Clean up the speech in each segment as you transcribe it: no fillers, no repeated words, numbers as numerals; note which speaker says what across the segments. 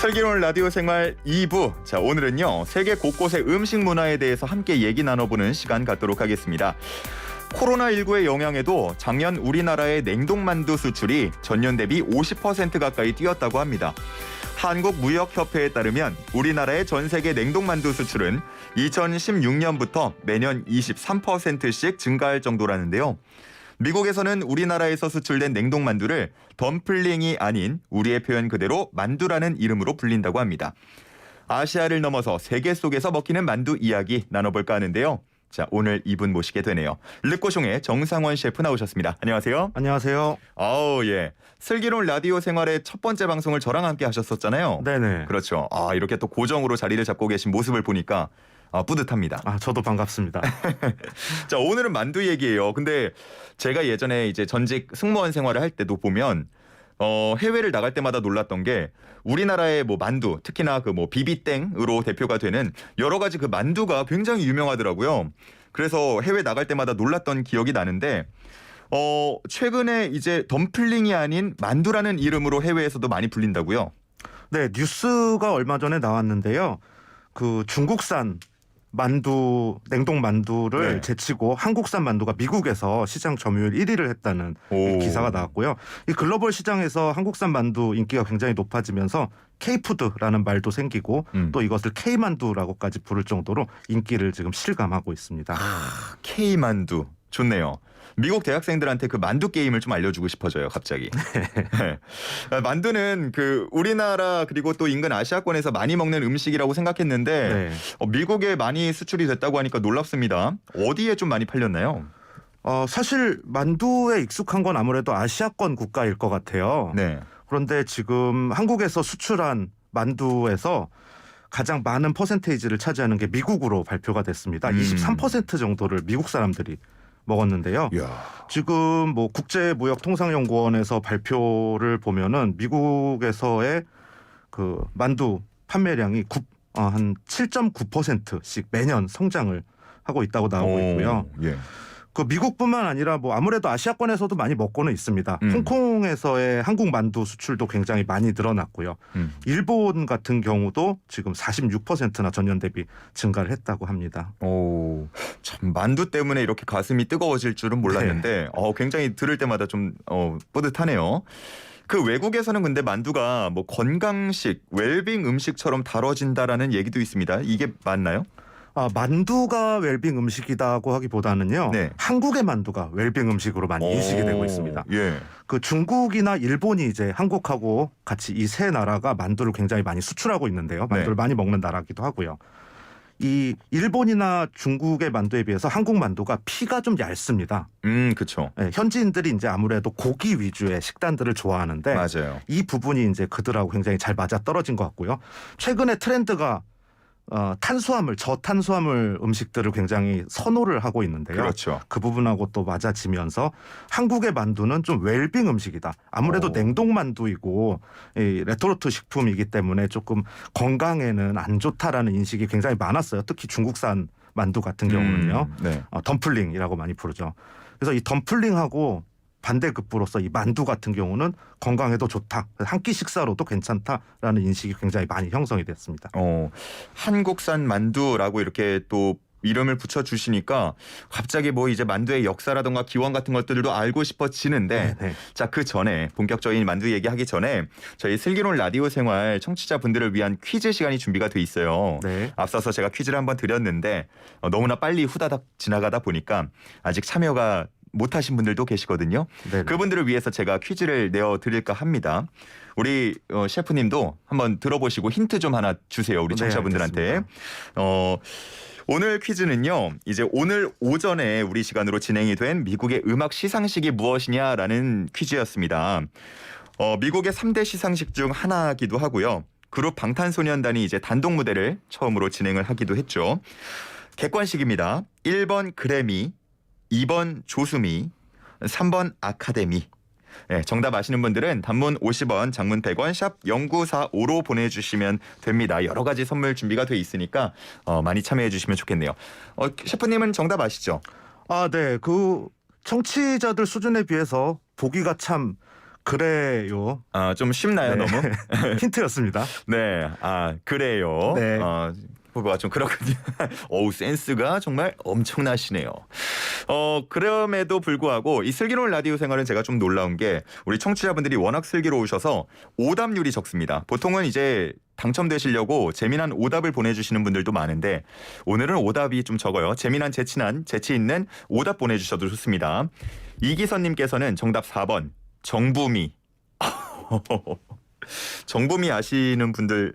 Speaker 1: 슬기로운 라디오 생활 2부. 자, 오늘은요, 세계 곳곳의 음식 문화에 대해서 함께 얘기 나눠보는 시간 갖도록 하겠습니다. 코로나19의 영향에도 작년 우리나라의 냉동만두 수출이 전년 대비 50% 가까이 뛰었다고 합니다. 한국무역협회에 따르면 우리나라의 전 세계 냉동만두 수출은 2016년부터 매년 23%씩 증가할 정도라는데요. 미국에서는 우리나라에서 수출된 냉동만두를 덤플링이 아닌 우리의 표현 그대로 만두라는 이름으로 불린다고 합니다. 아시아를 넘어서 세계 속에서 먹히는 만두 이야기 나눠볼까 하는데요. 자, 오늘 이분 모시게 되네요. 르꼬숑의 정상원 셰프 나오셨습니다. 안녕하세요.
Speaker 2: 안녕하세요.
Speaker 1: 아우, 예. 슬기로운 라디오 생활의 첫 번째 방송을 저랑 함께 하셨었잖아요.
Speaker 2: 네네.
Speaker 1: 그렇죠. 이렇게 또 고정으로 자리를 잡고 계신 모습을 보니까 뿌듯합니다.
Speaker 2: 저도 반갑습니다.
Speaker 1: 자, 오늘은 만두 얘기예요. 근데 제가 예전에 이제 전직 승무원 생활을 할 때도 보면 해외를 나갈 때마다 놀랐던 게 우리나라의 뭐 만두, 특히나 그 뭐 비비땡으로 대표가 되는 여러 가지 그 만두가 굉장히 유명하더라고요. 그래서 해외 나갈 때마다 놀랐던 기억이 나는데 최근에 이제 덤플링이 아닌 만두라는 이름으로 해외에서도 많이 불린다고요?
Speaker 2: 네, 뉴스가 얼마 전에 나왔는데요. 그 중국산 만두, 냉동 만두를
Speaker 1: 네.
Speaker 2: 제치고 한국산 만두가 미국에서 시장 점유율 1위를 했다는 기사가 나왔고요. 이 글로벌 시장에서 한국산 만두 인기가 굉장히 높아지면서 K푸드라는 말도 생기고 또 이것을 K만두라고까지 부를 정도로 인기를 지금 실감하고 있습니다.
Speaker 1: K만두. 좋네요. 미국 대학생들한테 그 만두 게임을 좀 알려주고 싶어져요, 갑자기. 네. 만두는 그 우리나라 그리고 또 인근 아시아권에서 많이 먹는 음식이라고 생각했는데
Speaker 2: 네.
Speaker 1: 미국에 많이 수출이 됐다고 하니까 놀랍습니다. 어디에 좀 많이 팔렸나요?
Speaker 2: 사실 만두에 익숙한 건 아무래도 아시아권 국가일 것 같아요.
Speaker 1: 네.
Speaker 2: 그런데 지금 한국에서 수출한 만두에서 가장 많은 퍼센테이지를 차지하는 게 미국으로 발표가 됐습니다. 23% 정도를 미국 사람들이 먹었는데요.
Speaker 1: 이야. 지금
Speaker 2: 뭐 국제무역통상연구원에서 발표를 보면은 미국에서의 그 만두 판매량이 한 7.9%씩 매년 성장을 하고 있다고 나오고 있고요.
Speaker 1: 예.
Speaker 2: 그 미국뿐만 아니라 뭐 아무래도 아시아권에서도 많이 먹고는 있습니다. 홍콩에서의 한국 만두 수출도 굉장히 많이 늘어났고요. 일본 같은 경우도 지금 46%나 전년 대비 증가를 했다고 합니다.
Speaker 1: 참 만두 때문에 이렇게 가슴이 뜨거워질 줄은 몰랐는데 굉장히 들을 때마다 좀 뿌듯하네요. 그 외국에서는 근데 만두가 뭐 건강식, 웰빙 음식처럼 다뤄진다라는 얘기도 있습니다. 이게 맞나요?
Speaker 2: 만두가 웰빙 음식이라고 하기보다는요.
Speaker 1: 네.
Speaker 2: 한국의 만두가 웰빙 음식으로 많이 인식이 되고 있습니다.
Speaker 1: 예.
Speaker 2: 그 중국이나 일본이 이제 한국하고 같이 이 세 나라가 만두를 굉장히 많이 수출하고 있는데요. 만두를 많이 먹는 나라기도 하고요. 이 일본이나 중국의 만두에 비해서 한국 만두가 피가 좀 얇습니다.
Speaker 1: 그렇죠.
Speaker 2: 네, 현지인들이 이제 아무래도 고기 위주의 식단들을 좋아하는데
Speaker 1: 맞아요.
Speaker 2: 이 부분이 이제 그들하고 굉장히 잘 맞아 떨어진 것 같고요. 최근에 트렌드가 탄수화물, 저탄수화물 음식들을 굉장히 선호를 하고 있는데요.
Speaker 1: 그렇죠.
Speaker 2: 그 부분하고 또 맞아지면서 한국의 만두는 좀 웰빙 음식이다. 아무래도 냉동 만두이고 이 레토르트 식품이기 때문에 조금 건강에는 안 좋다라는 인식이 굉장히 많았어요. 특히 중국산 만두 같은 경우는요.
Speaker 1: 네.
Speaker 2: 덤플링이라고 많이 부르죠. 그래서 이 덤플링하고 반대급부로서 이 만두 같은 경우는 건강에도 좋다. 한 끼 식사로도 괜찮다라는 인식이 굉장히 많이 형성이 됐습니다.
Speaker 1: 한국산 만두라고 이렇게 또 이름을 붙여주시니까 갑자기 뭐 이제 만두의 역사라던가 기원 같은 것들도 알고 싶어지는데 자, 그 전에 본격적인 만두 얘기하기 전에 저희 슬기로운 라디오 생활 청취자분들을 위한 퀴즈 시간이 준비가 돼 있어요.
Speaker 2: 네.
Speaker 1: 앞서서 제가 퀴즈를 한번 드렸는데 너무나 빨리 후다닥 지나가다 보니까 아직 참여가 못하신 분들도 계시거든요.
Speaker 2: 네네.
Speaker 1: 그분들을 위해서 제가 퀴즈를 내어드릴까 합니다. 우리 셰프님도 한번 들어보시고 힌트 좀 하나 주세요. 우리 청취자분들한테. 오늘 퀴즈는요. 이제 오늘 오전에 우리 시간으로 진행이 된 미국의 음악 시상식이 무엇이냐라는 퀴즈였습니다. 미국의 3대 시상식 중 하나이기도 하고요. 그룹 방탄소년단이 이제 단독 무대를 처음으로 진행을 하기도 했죠. 객관식입니다. 1번 그래미, 2번 조수미, 3번 아카데미. 네, 정답 아시는 분들은 단문 50원, 장문 100원, 샵 0945로 보내주시면 됩니다. 여러 가지 선물 준비가 돼 있으니까 많이 참여해 주시면 좋겠네요. 셰프님은 정답 아시죠?
Speaker 2: 네. 그 청취자들 수준에 비해서 보기가 참 그래요.
Speaker 1: 좀 쉽나요,
Speaker 2: 네.
Speaker 1: 너무?
Speaker 2: 힌트였습니다.
Speaker 1: 네, 그래요.
Speaker 2: 네.
Speaker 1: 후보가 좀 그렇군요. 어우, 센스가 정말 엄청나시네요. 그럼에도 불구하고 이 슬기로운 라디오 생활은 제가 좀 놀라운 게 우리 청취자분들이 워낙 슬기로우셔서 오답률이 적습니다. 보통은 이제 당첨되시려고 재미난 오답을 보내주시는 분들도 많은데 오늘은 오답이 좀 적어요. 재미난, 재치 있는 오답 보내주셔도 좋습니다. 이기선님께서는 정답 4번 정부미. 정부미 아시는 분들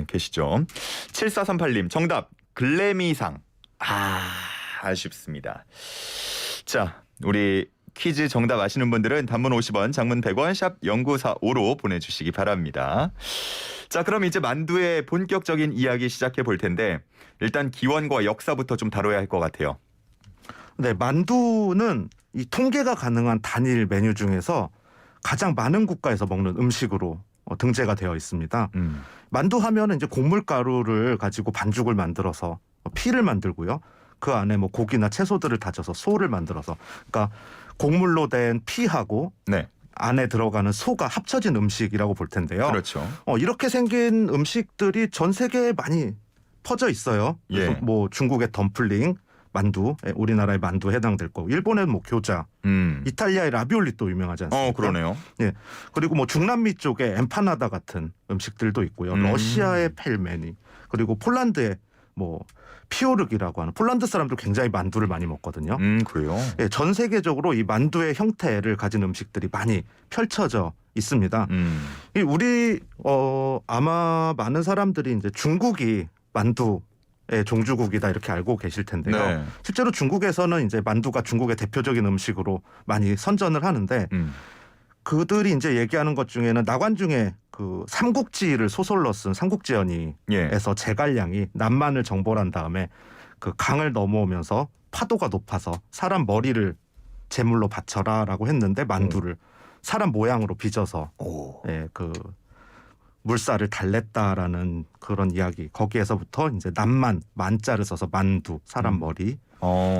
Speaker 1: 계시죠? 7438님 정답 글래미상. 아쉽습니다. 자, 우리 퀴즈 정답 아시는 분들은 단문 50원, 장문 100원, 샵 0945로 보내주시기 바랍니다. 자, 그럼 이제 만두의 본격적인 이야기 시작해 볼 텐데 일단 기원과 역사부터 좀 다뤄야 할 것 같아요.
Speaker 2: 네, 만두는 이 통계가 가능한 단일 메뉴 중에서 가장 많은 국가에서 먹는 음식으로 등재가 되어 있습니다. 만두 하면은 이제 곡물가루를 가지고 반죽을 만들어서 피를 만들고요. 그 안에 뭐 고기나 채소들을 다져서 소를 만들어서, 그러니까 곡물로 된 피하고
Speaker 1: 네,
Speaker 2: 안에 들어가는 소가 합쳐진 음식이라고 볼 텐데요.
Speaker 1: 그렇죠.
Speaker 2: 이렇게 생긴 음식들이 전 세계에 많이 퍼져 있어요. 그래서
Speaker 1: 예.
Speaker 2: 뭐 중국의 덤플링, 만두, 우리나라의 만두 해당될 거고, 일본의 뭐 교자, 이탈리아의 라비올리 또 유명하지 않습니까?
Speaker 1: 그러네요.
Speaker 2: 예. 그리고 뭐 중남미 쪽에 엠파나다 같은 음식들도 있고요. 러시아의 펠메니, 그리고 폴란드의 뭐 피오르기라고 하는, 폴란드 사람들 굉장히 만두를 많이 먹거든요.
Speaker 1: 그래요.
Speaker 2: 예, 전 세계적으로 이 만두의 형태를 가진 음식들이 많이 펼쳐져 있습니다. 이 우리 아마 많은 사람들이 이제 중국이 만두의 종주국이다 이렇게 알고 계실 텐데요.
Speaker 1: 네.
Speaker 2: 실제로 중국에서는 이제 만두가 중국의 대표적인 음식으로 많이 선전을 하는데 그들이 이제 얘기하는 것 중에는 나관중에 그 삼국지를 소설로 쓴 삼국지연의에서 제갈량이 남만을 정벌한 다음에 그 강을 넘어오면서 파도가 높아서 사람 머리를 제물로 바쳐라라고 했는데 만두를 사람 모양으로 빚어서 그 물살을 달랬다라는 그런 이야기, 거기에서부터 이제 남만, 만자를 써서 만두, 사람 머리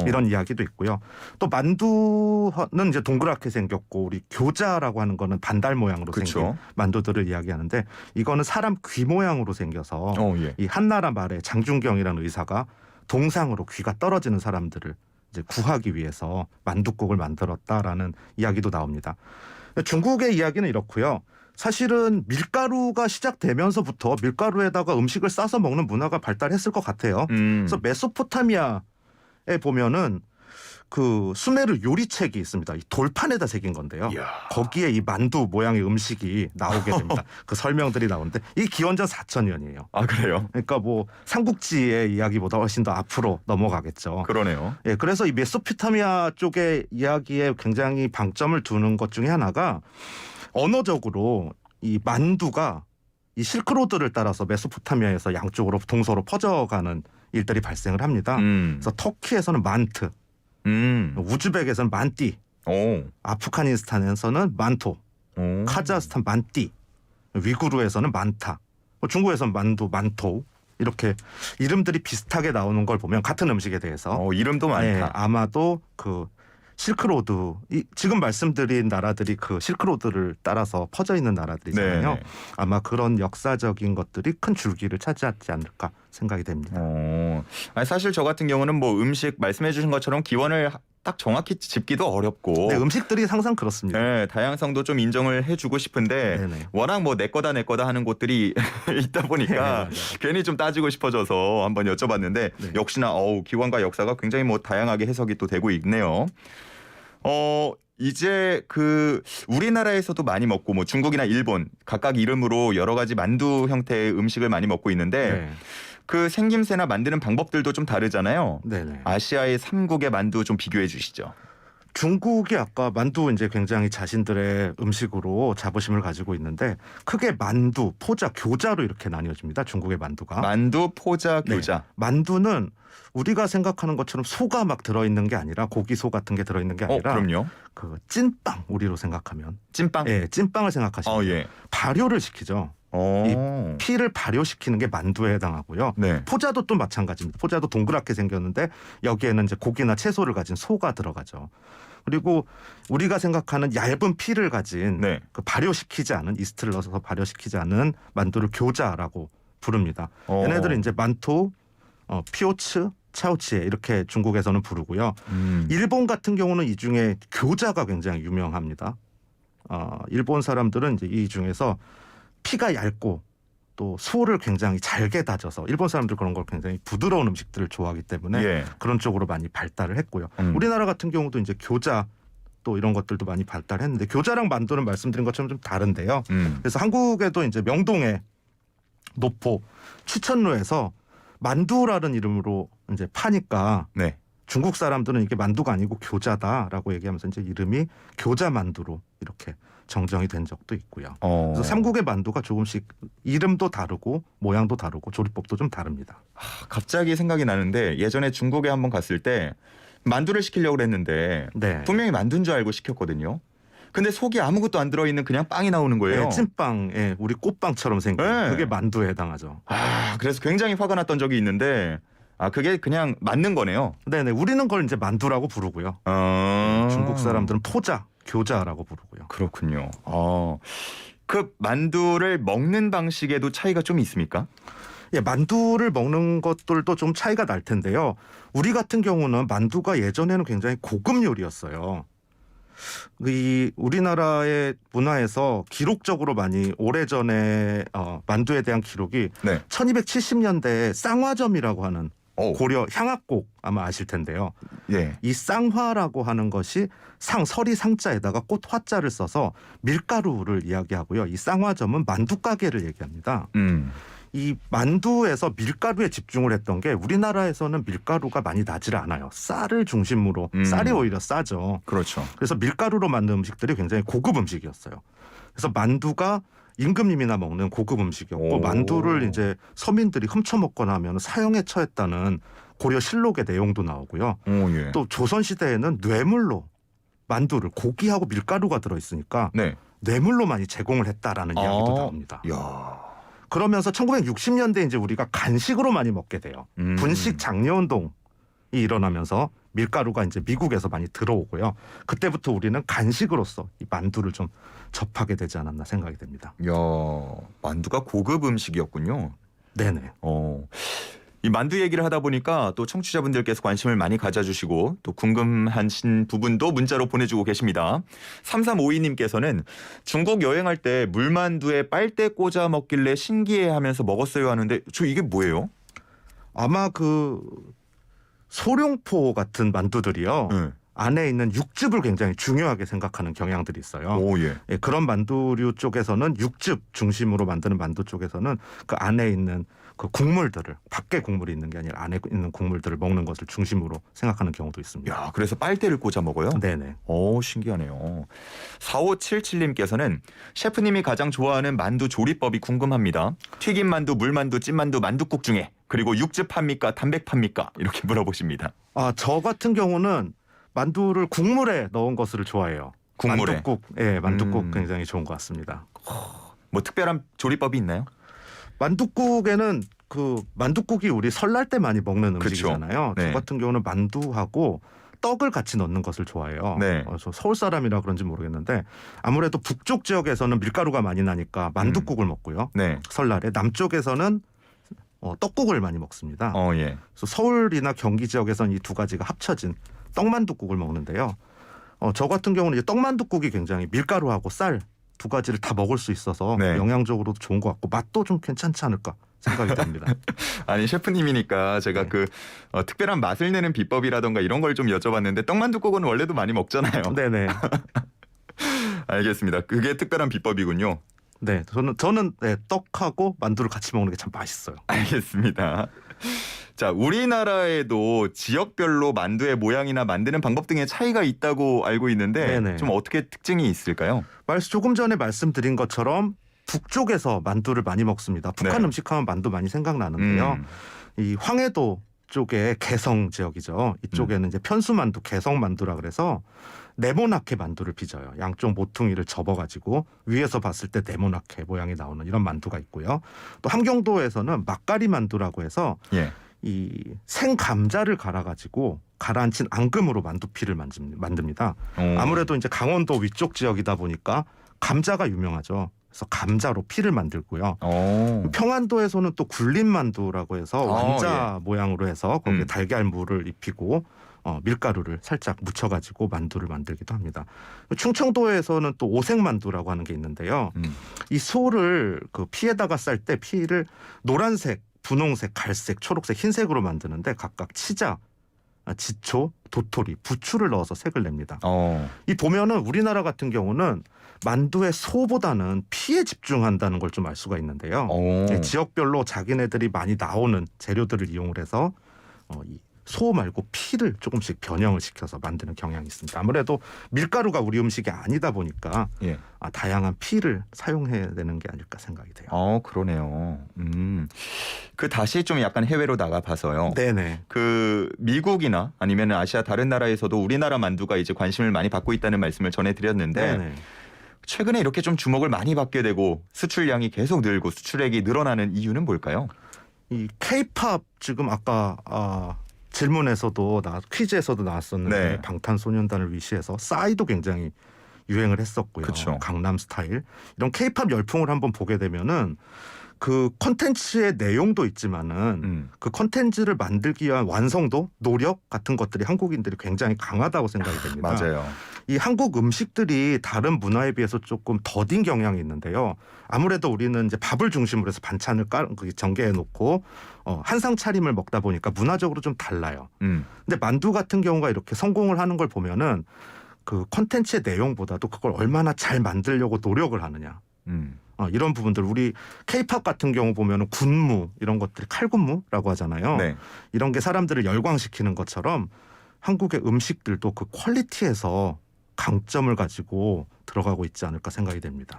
Speaker 2: 이런 이야기도 있고요. 또 만두는 이제 동그랗게 생겼고, 우리 교자라고 하는 거는 반달 모양으로 생긴 만두들을 이야기하는데, 이거는 사람 귀 모양으로 생겨서 이 한나라 말에 장준경이라는 의사가 동상으로 귀가 떨어지는 사람들을 이제 구하기 위해서 만두국을 만들었다라는 이야기도 나옵니다. 중국의 이야기는 이렇고요. 사실은 밀가루가 시작되면서부터 밀가루에다가 음식을 싸서 먹는 문화가 발달했을 것 같아요. 그래서 메소포타미아에 보면은 그 수메르 요리책이 있습니다. 이 돌판에다 새긴 건데요.
Speaker 1: 이야.
Speaker 2: 거기에 이 만두 모양의 음식이 나오게 됩니다. 그 설명들이 나오는데 이 기원전 4000년이에요.
Speaker 1: 아, 그래요?
Speaker 2: 그러니까 뭐 삼국지의 이야기보다 훨씬 더 앞으로 넘어가겠죠.
Speaker 1: 그러네요.
Speaker 2: 예, 그래서 이 메소포타미아 쪽의 이야기에 굉장히 방점을 두는 것 중에 하나가, 언어적으로 이 만두가 이 실크로드를 따라서 메소포타미아에서 양쪽으로 동서로 퍼져가는 일들이 발생을 합니다. 그래서 터키에서는 만트, 우즈벡에서는 만띠, 아프가니스탄에서는 만토, 카자흐스탄 만띠, 위구르에서는 만타, 중국에서는 만두, 만토, 이렇게 이름들이 비슷하게 나오는 걸 보면 같은 음식에 대해서
Speaker 1: 이름도 많다.
Speaker 2: 예, 아마도 그 실크로드, 지금 말씀드린 나라들이 그 실크로드를 따라서 퍼져 있는 나라들이잖아요.
Speaker 1: 네.
Speaker 2: 아마 그런 역사적인 것들이 큰 줄기를 차지하지 않을까 생각이 됩니다.
Speaker 1: 아니, 사실 저 같은 경우는 뭐 음식 말씀해 주신 것처럼 기원을 딱 정확히 짚기도 어렵고,
Speaker 2: 네, 음식들이 항상 그렇습니다.
Speaker 1: 네, 다양성도 좀 인정을 해주고 싶은데
Speaker 2: 네네.
Speaker 1: 워낙 뭐 내 거다 하는 곳들이 있다 보니까 괜히 좀 따지고 싶어져서 한번 여쭤봤는데 역시나 기원과 역사가 굉장히 뭐 다양하게 해석이 또 되고 있네요. 이제 그 우리나라에서도 많이 먹고 뭐 중국이나 일본 각각 이름으로 여러 가지 만두 형태의 음식을 많이 먹고 있는데 그 생김새나 만드는 방법들도 좀 다르잖아요.
Speaker 2: 네네.
Speaker 1: 아시아의 3국의 만두 좀 비교해 주시죠.
Speaker 2: 중국이 아까 만두 이제 굉장히 자신들의 음식으로 자부심을 가지고 있는데, 크게 만두, 포자, 교자로 이렇게 나뉘어집니다. 중국의 만두가.
Speaker 1: 만두, 포자, 교자.
Speaker 2: 네. 만두는 우리가 생각하는 것처럼 소가 막 들어있는 게 아니라, 고기소 같은 게 들어있는 게 아니라
Speaker 1: 그럼요.
Speaker 2: 그 찐빵, 우리로 생각하면
Speaker 1: 찐빵.
Speaker 2: 예, 찐빵을 생각하시면 발효를 시키죠. 이 피를 발효시키는 게 만두에 해당하고요. 포자도 또 마찬가지입니다. 포자도 동그랗게 생겼는데 여기에는 이제 고기나 채소를 가진 소가 들어가죠. 그리고 우리가 생각하는 얇은 피를 가진
Speaker 1: 네.
Speaker 2: 그 발효시키지 않은 이스트를 넣어서 발효시키지 않은 만두를 교자라고 부릅니다. 얘네들은 이제 만토, 피오츠, 차오치에 이렇게 중국에서는 부르고요. 일본 같은 경우는 이 중에 교자가 굉장히 유명합니다. 일본 사람들은 이제 이 중에서 피가 얇고 또 소를 굉장히 잘게 다져서 일본 사람들 그런 걸 굉장히 부드러운 음식들을 좋아하기 때문에
Speaker 1: 예.
Speaker 2: 그런 쪽으로 많이 발달을 했고요. 우리나라 같은 경우도 이제 교자 또 이런 것들도 많이 발달했는데 교자랑 만두는 말씀드린 것처럼 좀 다른데요. 그래서 한국에도 이제 명동에 노포 추천로에서 만두라는 이름으로 이제 파니까
Speaker 1: 네.
Speaker 2: 중국 사람들은 이게 만두가 아니고 교자다라고 얘기하면서 이제 이름이 교자 만두로 이렇게 정정이 된 적도 있고요. 그래서 삼국의 만두가 조금씩 이름도 다르고 모양도 다르고 조리법도 좀 다릅니다.
Speaker 1: 갑자기 생각이 나는데 예전에 중국에 한번 갔을 때 만두를 시키려고 했는데
Speaker 2: 네.
Speaker 1: 분명히 만두인 줄 알고 시켰거든요. 근데 속이 아무것도 안 들어있는 그냥 빵이 나오는 거예요.
Speaker 2: 네, 찐빵, 우리 꽃빵처럼 생긴
Speaker 1: 네.
Speaker 2: 그게 만두에 해당하죠.
Speaker 1: 그래서 굉장히 화가 났던 적이 있는데 그게 그냥 맞는 거네요.
Speaker 2: 네네, 우리는 그걸 이제 만두라고 부르고요. 중국 사람들은 포자, 교자라고 부르고요.
Speaker 1: 그렇군요. 그 만두를 먹는 방식에도 차이가 좀 있습니까?
Speaker 2: 예, 만두를 먹는 것들도 좀 차이가 날 텐데요. 우리 같은 경우는 만두가 예전에는 굉장히 고급 요리였어요. 이 우리나라의 문화에서 기록적으로 많이 오래전에 만두에 대한 기록이
Speaker 1: 네.
Speaker 2: 1270년대에 쌍화점이라고 하는
Speaker 1: 오.
Speaker 2: 고려 향학곡 아마 아실 텐데요.
Speaker 1: 예.
Speaker 2: 이 쌍화라고 하는 것이 설이 상자에다가 꽃 화자를 써서 밀가루를 이야기하고요. 이 쌍화점은 만두 가게를 얘기합니다. 이 만두에서 밀가루에 집중을 했던 게 우리나라에서는 밀가루가 많이 나질 않아요. 쌀을 중심으로 쌀이 오히려 싸죠.
Speaker 1: 그렇죠.
Speaker 2: 그래서 밀가루로 만든 음식들이 굉장히 고급 음식이었어요. 그래서 만두가 임금님이나 먹는 고급 음식이었고
Speaker 1: 오.
Speaker 2: 만두를 이제 서민들이 훔쳐 먹거나 하면 사형에 처했다는 고려 실록의 내용도 나오고요.
Speaker 1: 예.
Speaker 2: 또 조선 시대에는 뇌물로 만두를 고기하고 밀가루가 들어 있으니까
Speaker 1: 네.
Speaker 2: 뇌물로 많이 제공을 했다라는 이야기도 나옵니다.
Speaker 1: 야.
Speaker 2: 그러면서 1960년대 이제 우리가 간식으로 많이 먹게 돼요. 분식 장려운동이 일어나면서 밀가루가 이제 미국에서 많이 들어오고요. 그때부터 우리는 간식으로서 이 만두를 좀 접하게 되지 않았나 생각이 됩니다.
Speaker 1: 야, 만두가 고급 음식이었군요.
Speaker 2: 네네.
Speaker 1: 이 만두 얘기를 하다 보니까 또 청취자분들께서 관심을 많이 가져주시고 또 궁금하신 부분도 문자로 보내주고 계십니다. 3352님께서는 중국 여행할 때 물만두에 빨대 꽂아 먹길래 신기해하면서 먹었어요 하는데 저 이게 뭐예요?
Speaker 2: 아마 그 소룡포 같은 만두들이요. 안에 있는 육즙을 굉장히 중요하게 생각하는 경향들이 있어요.
Speaker 1: 예.
Speaker 2: 예, 그런 만두류 쪽에서는 육즙 중심으로 만드는 만두 쪽에서는 그 안에 있는 그 국물들을 밖에 국물이 있는 게 아니라 안에 있는 국물들을 먹는 것을 중심으로 생각하는 경우도 있습니다.
Speaker 1: 야, 그래서 빨대를 꽂아 먹어요?
Speaker 2: 네네.
Speaker 1: 신기하네요. 4577님께서는 셰프님이 가장 좋아하는 만두 조리법이 궁금합니다. 튀김 만두, 물만두, 찐만두, 만두국 중에 그리고 육즙 팝니까? 담백 팝니까? 이렇게 물어보십니다.
Speaker 2: 저 같은 경우는 만두를 국물에 넣은 것을 좋아해요.
Speaker 1: 국물에?
Speaker 2: 만두국, 만두국 굉장히 좋은 것 같습니다.
Speaker 1: 뭐 특별한 조리법이 있나요?
Speaker 2: 만두국에는 그 만두국이 우리 설날 때 많이 먹는 음식이잖아요.
Speaker 1: 네.
Speaker 2: 저 같은 경우는 만두하고 떡을 같이 넣는 것을 좋아해요.
Speaker 1: 네.
Speaker 2: 저 서울 사람이라 그런지 모르겠는데 아무래도 북쪽 지역에서는 밀가루가 많이 나니까 만두국을 먹고요.
Speaker 1: 네.
Speaker 2: 설날에 남쪽에서는 떡국을 많이 먹습니다.
Speaker 1: 예.
Speaker 2: 그래서 서울이나 경기 지역에서는 이 두 가지가 합쳐진 떡만두국을 먹는데요. 저 같은 경우는 이제 떡만두국이 굉장히 밀가루하고 쌀 두 가지를 다 먹을 수 있어서
Speaker 1: 네.
Speaker 2: 영양적으로도 좋은 것 같고 맛도 좀 괜찮지 않을까 생각이 됩니다.
Speaker 1: 아니 셰프님이니까 제가
Speaker 2: 네.
Speaker 1: 그 특별한 맛을 내는 비법이라던가 이런 걸 좀 여쭤봤는데 떡만두국은 원래도 많이 먹잖아요.
Speaker 2: 네네.
Speaker 1: 알겠습니다. 그게 특별한 비법이군요.
Speaker 2: 네, 저는 떡하고 만두를 같이 먹는 게 참 맛있어요.
Speaker 1: 알겠습니다. 자, 우리나라에도 지역별로 만두의 모양이나 만드는 방법 등의 차이가 있다고 알고 있는데
Speaker 2: 네네.
Speaker 1: 좀 어떻게 특징이 있을까요?
Speaker 2: 조금 전에 말씀드린 것처럼 북쪽에서 만두를 많이 먹습니다. 북한
Speaker 1: 네.
Speaker 2: 음식하면 만두 많이 생각나는데요. 이 황해도 쪽에 개성 지역이죠. 이쪽에는 이제 편수만두, 개성만두라 그래서 네모나게 만두를 빚어요. 양쪽 모퉁이를 접어가지고 위에서 봤을 때 네모나게 모양이 나오는 이런 만두가 있고요. 또 함경도에서는 막가리 만두라고 해서
Speaker 1: 예.
Speaker 2: 이 생감자를 갈아가지고 가라앉힌 앙금으로 만두피를 만듭니다. 아무래도 이제 강원도 위쪽 지역이다 보니까 감자가 유명하죠. 그래서 감자로 피를 만들고요. 평안도에서는 또 굴림만두라고 해서 왕자 모양으로 해서 거기에 달걀물을 입히고 밀가루를 살짝 묻혀가지고 만두를 만들기도 합니다. 충청도에서는 또 오색만두라고 하는 게 있는데요. 이 소를 그 피에다가 쌀 때 피를 노란색, 분홍색, 갈색, 초록색, 흰색으로 만드는데 각각 치자, 지초, 도토리, 부추를 넣어서 색을 냅니다. 이 보면은 우리나라 같은 경우는 만두의 소보다는 피에 집중한다는 걸 좀 알 수가 있는데요. 지역별로 자기네들이 많이 나오는 재료들을 이용을 해서 이 소 말고 피를 조금씩 변형을 시켜서 만드는 경향이 있습니다. 아무래도 밀가루가 우리 음식이 아니다 보니까 다양한 피를 사용해야 되는 게 아닐까 생각이 돼요.
Speaker 1: 그러네요. 그 다시 좀 약간 해외로 나가봐서요.
Speaker 2: 네네.
Speaker 1: 그 미국이나 아니면 아시아 다른 나라에서도 우리나라 만두가 이제 관심을 많이 받고 있다는 말씀을 전해드렸는데
Speaker 2: 네네.
Speaker 1: 최근에 이렇게 좀 주목을 많이 받게 되고 수출량이 계속 늘고 수출액이 늘어나는 이유는 뭘까요?
Speaker 2: 이 K-팝 지금 아까 질문에서도 퀴즈에서도 나왔었는데
Speaker 1: 네.
Speaker 2: 방탄소년단을 위시해서 싸이도 굉장히 유행을 했었고요.
Speaker 1: 그쵸.
Speaker 2: 강남 스타일 이런 K-팝 열풍을 한번 보게 되면은 그 콘텐츠의 내용도 있지만은 그 콘텐츠를 만들기 위한 완성도, 노력 같은 것들이 한국인들이 굉장히 강하다고 생각이 됩니다.
Speaker 1: 맞아요.
Speaker 2: 이 한국 음식들이 다른 문화에 비해서 조금 더딘 경향이 있는데요. 아무래도 우리는 이제 밥을 중심으로 해서 반찬을 전개해 놓고 한상 차림을 먹다 보니까 문화적으로 좀 달라요. 근데 만두 같은 경우가 이렇게 성공을 하는 걸 보면은 그 콘텐츠의 내용보다도 그걸 얼마나 잘 만들려고 노력을 하느냐. 이런 부분들 우리 K-팝 같은 경우 보면은 군무 이런 것들이 칼군무라고 하잖아요.
Speaker 1: 네.
Speaker 2: 이런 게 사람들을 열광시키는 것처럼 한국의 음식들도 그 퀄리티에서 강점을 가지고 들어가고 있지 않을까 생각이 됩니다.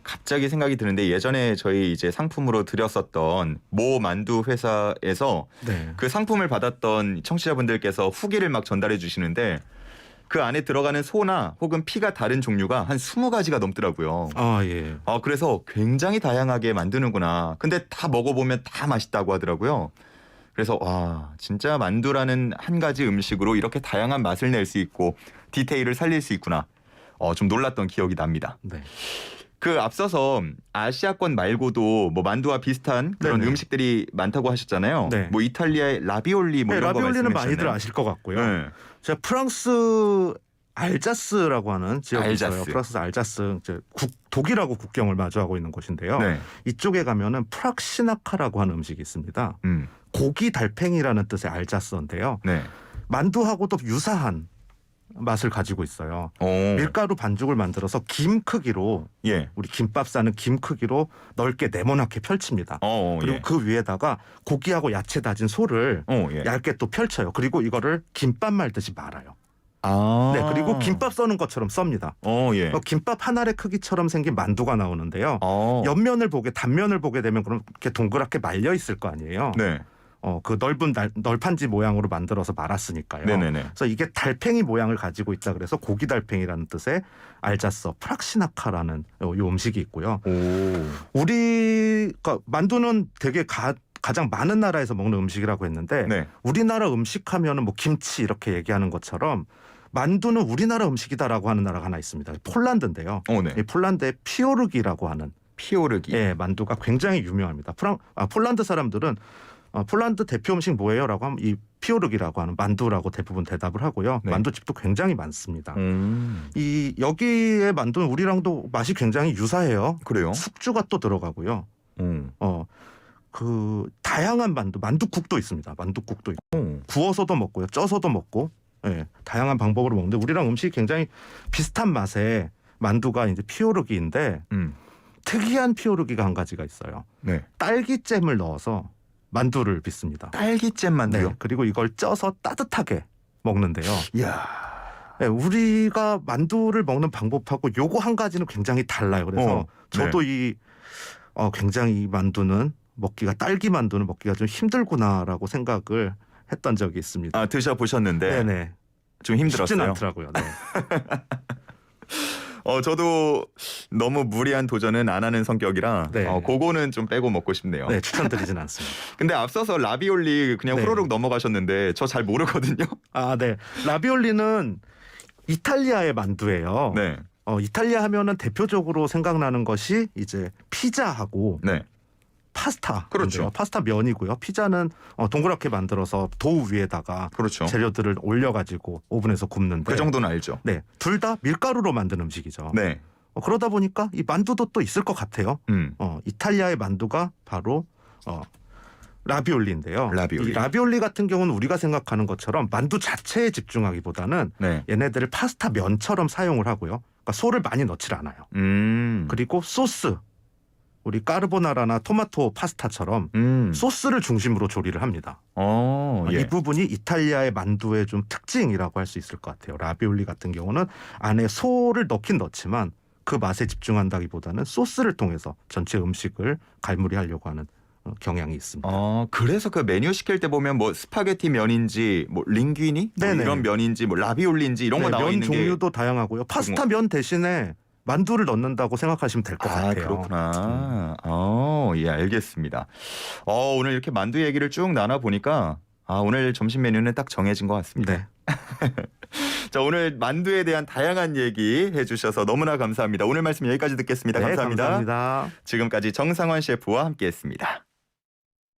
Speaker 1: 갑자기 생각이 드는데 예전에 저희 이제 상품으로 드렸었던 모 만두 회사에서 그 상품을 받았던 청취자분들께서 후기를 막 전달해 주시는데 그 안에 들어가는 소나 혹은 피가 다른 종류가 한 20가지가 넘더라고요.
Speaker 2: 예.
Speaker 1: 그래서 굉장히 다양하게 만드는구나. 근데 다 먹어보면 다 맛있다고 하더라고요. 그래서 와 진짜 만두라는 한 가지 음식으로 이렇게 다양한 맛을 낼 수 있고 디테일을 살릴 수 있구나. 좀 놀랐던 기억이 납니다.
Speaker 2: 네.
Speaker 1: 그 앞서서 아시아권 말고도 뭐 만두와 비슷한 그런
Speaker 2: 네네.
Speaker 1: 음식들이 많다고 하셨잖아요.
Speaker 2: 네.
Speaker 1: 뭐 이탈리아의 라비올리 뭐 이런 거
Speaker 2: 라비올리는
Speaker 1: 말씀해
Speaker 2: 많이들
Speaker 1: 주셨나요?
Speaker 2: 아실 것 같고요.
Speaker 1: 네.
Speaker 2: 제가 프랑스 알자스라고 하는 지역이 있어요.
Speaker 1: 알자스.
Speaker 2: 프랑스 알자스 이제 독일하고 국경을 마주하고 있는 곳인데요.
Speaker 1: 네.
Speaker 2: 이쪽에 가면은 프락시나카라고 하는 음식이 있습니다.
Speaker 1: 음.
Speaker 2: 고기 달팽이라는 뜻의 알자스인데요.
Speaker 1: 네.
Speaker 2: 만두하고도 유사한 맛을 가지고 있어요. 밀가루 반죽을 만들어서 김 크기로 우리 김밥 싸는 김 크기로 넓게 네모나게 펼칩니다. 그리고 그 위에다가 고기하고 야채 다진 소를 얇게 또 펼쳐요. 그리고 이거를 김밥 말듯이 말아요. 네, 그리고 김밥 써는 것처럼 썹니다. 김밥 한 알의 크기처럼 생긴 만두가 나오는데요. 옆면을 단면을 보게 되면 그럼 이렇게 동그랗게 말려 있을 거 아니에요.
Speaker 1: 네.
Speaker 2: 그 넓은 널판지 모양으로 만들어서 말았으니까요.
Speaker 1: 네네네.
Speaker 2: 그래서 이게 달팽이 모양을 가지고 있다 그래서 고기 달팽이라는 뜻의 알자스 프락시나카라는 이 음식이 있고요. 우리가 만두는 되게 가장 많은 나라에서 먹는 음식이라고 했는데
Speaker 1: 네.
Speaker 2: 우리나라 음식하면은 뭐 김치 이렇게 얘기하는 것처럼 만두는 우리나라 음식이다라고 하는 나라가 하나 있습니다. 폴란드인데요.
Speaker 1: 네.
Speaker 2: 이 폴란드의 피오르기라고 하는
Speaker 1: 피오르기.
Speaker 2: 만두가 굉장히 유명합니다. 폴란드 사람들은 폴란드 대표 음식 뭐예요?라고 하면 이 피오르기라고 하는 만두라고 대부분 대답을 하고요.
Speaker 1: 네.
Speaker 2: 만두집도 굉장히 많습니다. 여기의 만두는 우리랑도 맛이 굉장히 유사해요.
Speaker 1: 그래요?
Speaker 2: 숙주가 또 들어가고요. 그 다양한 만두국도 있습니다. 만두국도 있고 구워서도 먹고요, 쪄서도 먹고, 다양한 방법으로 먹는데 우리랑 음식이 굉장히 비슷한 맛의 만두가 이제 피오르기인데 특이한 피오르기가 한 가지가 있어요.
Speaker 1: 네.
Speaker 2: 딸기잼을 넣어서 만두를 빚습니다.
Speaker 1: 딸기잼 만두요?
Speaker 2: 네, 그리고 이걸 쪄서 따뜻하게 먹는데요.
Speaker 1: 이야.
Speaker 2: 네, 우리가 만두를 먹는 방법하고 요거 한 가지는 굉장히 달라요. 그래서 저도 굉장히 이 만두는 딸기 만두는 먹기가 좀 힘들구나라고 생각을 했던 적이 있습니다.
Speaker 1: 드셔보셨는데
Speaker 2: 네네.
Speaker 1: 좀 힘들었어요?
Speaker 2: 쉽진 않더라고요. 네.
Speaker 1: 저도 너무 무리한 도전은 안 하는 성격이라
Speaker 2: 네.
Speaker 1: 그거는 좀 빼고 먹고 싶네요.
Speaker 2: 네, 추천드리진 않습니다.
Speaker 1: 근데 앞서서 라비올리 그냥
Speaker 2: 네.
Speaker 1: 후루룩 넘어가셨는데 저 잘 모르거든요.
Speaker 2: 아, 네. 라비올리는 이탈리아의 만두예요.
Speaker 1: 네.
Speaker 2: 이탈리아 하면은 대표적으로 생각나는 것이 이제 피자하고
Speaker 1: 네.
Speaker 2: 파스타.
Speaker 1: 그렇죠.
Speaker 2: 파스타 면이고요. 피자는 동그랗게 만들어서 도우 위에다가
Speaker 1: 그렇죠.
Speaker 2: 재료들을 올려가지고 오븐에서 굽는데.
Speaker 1: 그 정도는 알죠.
Speaker 2: 네, 둘 다 밀가루로 만든 음식이죠.
Speaker 1: 네.
Speaker 2: 그러다 보니까 이 만두도 또 있을 것 같아요. 이탈리아의 만두가 바로 라비올리인데요.
Speaker 1: 라비올리.
Speaker 2: 이 라비올리 같은 경우는 우리가 생각하는 것처럼 만두 자체에 집중하기보다는
Speaker 1: 네.
Speaker 2: 얘네들을 파스타 면처럼 사용을 하고요. 그러니까 소를 많이 넣질 않아요. 그리고 소스, 우리 까르보나라나 토마토 파스타처럼 소스를 중심으로 조리를 합니다.
Speaker 1: 예.
Speaker 2: 이 부분이 이탈리아의 만두의 좀 특징이라고 할 수 있을 것 같아요. 라비올리 같은 경우는 안에 소를 넣긴 넣지만 그 맛에 집중한다기보다는 소스를 통해서 전체 음식을 갈무리하려고 하는 경향이 있습니다.
Speaker 1: 그래서 그 메뉴 시킬 때 보면 뭐 스파게티 면인지 뭐 링귀니 뭐
Speaker 2: 네네.
Speaker 1: 이런 면인지 뭐 라비올리인지 이런 거 나와
Speaker 2: 면
Speaker 1: 있는 게
Speaker 2: 종류도 다양하고요. 파스타 면 대신에 만두를 넣는다고 생각하시면 될 것 같아요.
Speaker 1: 그렇구나. 예, 알겠습니다. 오늘 이렇게 만두 얘기를 쭉 나눠 보니까 오늘 점심 메뉴는 딱 정해진 것 같습니다.
Speaker 2: 네.
Speaker 1: 자, 오늘 만두에 대한 다양한 얘기 해주셔서 너무나 감사합니다. 오늘 말씀 여기까지 듣겠습니다.
Speaker 2: 네,
Speaker 1: 감사합니다.
Speaker 2: 감사합니다.
Speaker 1: 지금까지 정상환 셰프와 함께했습니다.